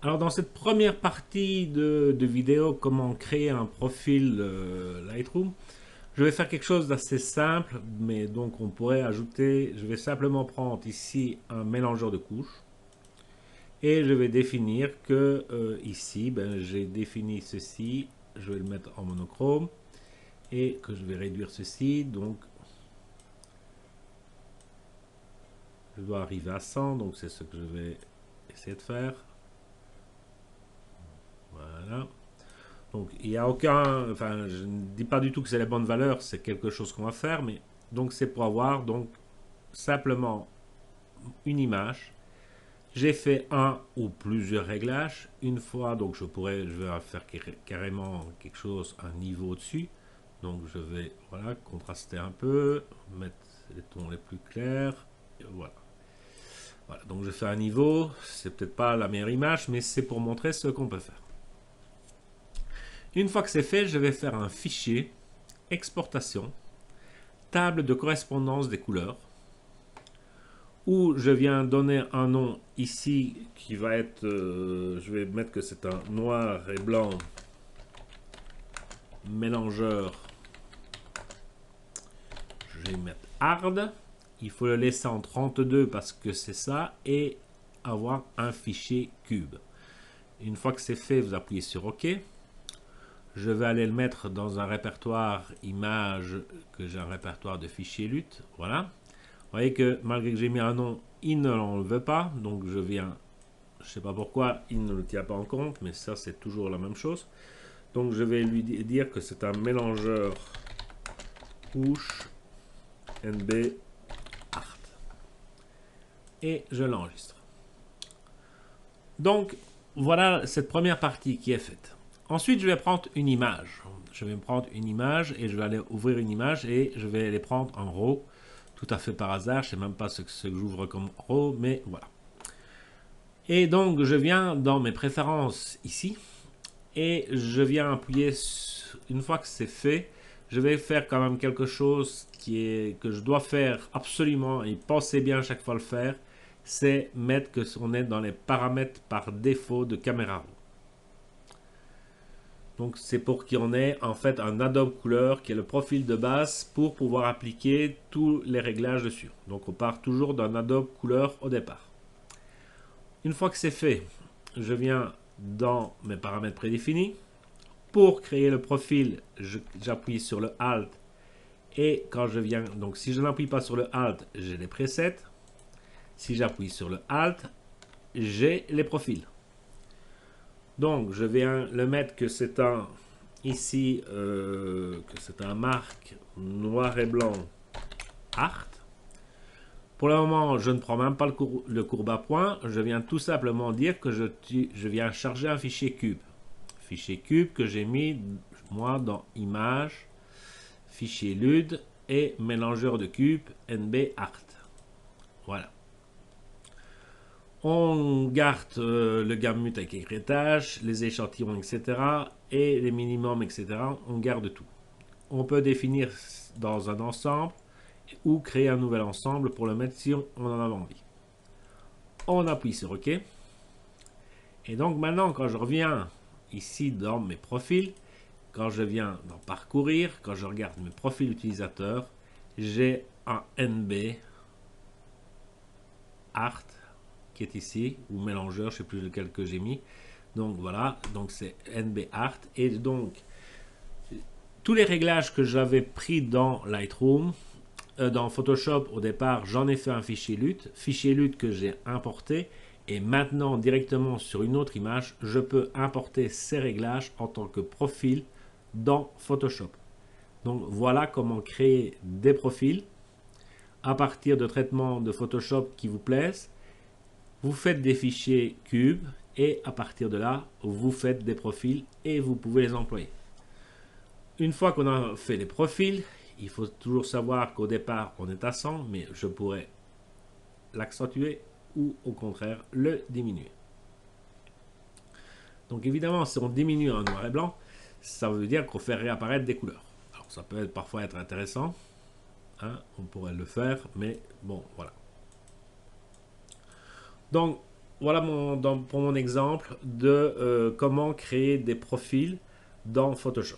Alors dans cette première partie de vidéo, comment créer un profil Lightroom, je vais faire quelque chose d'assez simple, mais donc on pourrait ajouter, je vais simplement prendre ici un mélangeur de couches et je vais définir que ici, j'ai défini ceci, je vais le mettre en monochrome et que je vais réduire ceci, donc je dois arriver à 100, donc c'est ce que je vais essayer de faire. Voilà. Donc il n'y a aucun, enfin je ne dis pas du tout que c'est la bonne valeur, c'est quelque chose qu'on va faire, mais donc c'est pour avoir donc simplement une image. J'ai fait un ou plusieurs réglages. Une fois, donc je vais faire carrément quelque chose, un niveau au-dessus. Donc je vais voilà contraster un peu, mettre les tons les plus clairs. Et voilà. Voilà. Donc je fais un niveau. C'est peut-être pas la meilleure image, mais c'est pour montrer ce qu'on peut faire. Une fois que c'est fait, je vais faire un fichier exportation, table de correspondance des couleurs, où je viens donner un nom ici qui va être, je vais mettre que c'est un noir et blanc mélangeur, je vais mettre hard, il faut le laisser en 32 parce que c'est ça, et avoir un fichier cube. Une fois que c'est fait, vous appuyez sur OK. Je vais aller le mettre dans un répertoire image, que j'ai un répertoire de fichiers LUT, voilà. Vous voyez que malgré que j'ai mis un nom, il ne l'enlève pas, donc je viens, je ne sais pas pourquoi, il ne le tient pas en compte, mais ça c'est toujours la même chose. Donc je vais lui dire que c'est un mélangeur push NB art. Et je l'enregistre. Donc voilà cette première partie qui est faite. Ensuite je vais prendre une image. Je vais prendre une image et je vais aller ouvrir une image et je vais les prendre en RAW. Tout à fait par hasard, je ne sais même pas ce que j'ouvre comme RAW, mais voilà. Et donc je viens dans mes préférences ici et je viens appuyer, une fois que c'est fait, je vais faire quand même quelque chose que je dois faire absolument et pensez bien à chaque fois le faire, c'est mettre que on est dans les paramètres par défaut de Camera Raw. Donc c'est pour qu'on ait en fait un Adobe Couleur qui est le profil de base pour pouvoir appliquer tous les réglages dessus. Donc on part toujours d'un Adobe Couleur au départ. Une fois que c'est fait, je viens dans mes paramètres prédéfinis. Pour créer le profil, j'appuie sur le Alt et quand je viens, donc si je n'appuie pas sur le Alt, j'ai les presets. Si j'appuie sur le Alt, j'ai les profils. Donc je viens le mettre que c'est un ici que c'est un marque noir et blanc art. Pour le moment, je ne prends même pas le courbe à point. Je viens tout simplement dire que je viens charger un fichier cube. Fichier cube que j'ai mis moi dans image, fichier LUD et mélangeur de cubes NB art. Voilà. On garde le gamut avec écrétage, les échantillons, etc. et les minimums, etc. On garde tout. On peut définir dans un ensemble ou créer un nouvel ensemble pour le mettre si on en a envie. On appuie sur OK. Et donc maintenant, quand je reviens ici dans mes profils, quand je viens dans parcourir, quand je regarde mes profils utilisateurs, j'ai un NB art qui est ici, ou mélangeur, je ne sais plus lequel que j'ai mis. Donc voilà, donc c'est NB art. Et donc, tous les réglages que j'avais pris dans Lightroom, dans Photoshop au départ, j'en ai fait un fichier LUT que j'ai importé. Et maintenant, directement sur une autre image, je peux importer ces réglages en tant que profil dans Photoshop. Donc voilà comment créer des profils à partir de traitements de Photoshop qui vous plaisent. Vous faites des fichiers cubes et à partir de là, vous faites des profils et vous pouvez les employer. Une fois qu'on a fait les profils, il faut toujours savoir qu'au départ, on est à 100, mais je pourrais l'accentuer ou au contraire le diminuer. Donc évidemment, si on diminue en noir et blanc, ça veut dire qu'on fait réapparaître des couleurs. Alors ça peut parfois être intéressant, hein, on pourrait le faire, mais bon, voilà. Donc voilà pour mon exemple de comment créer des profils dans Photoshop.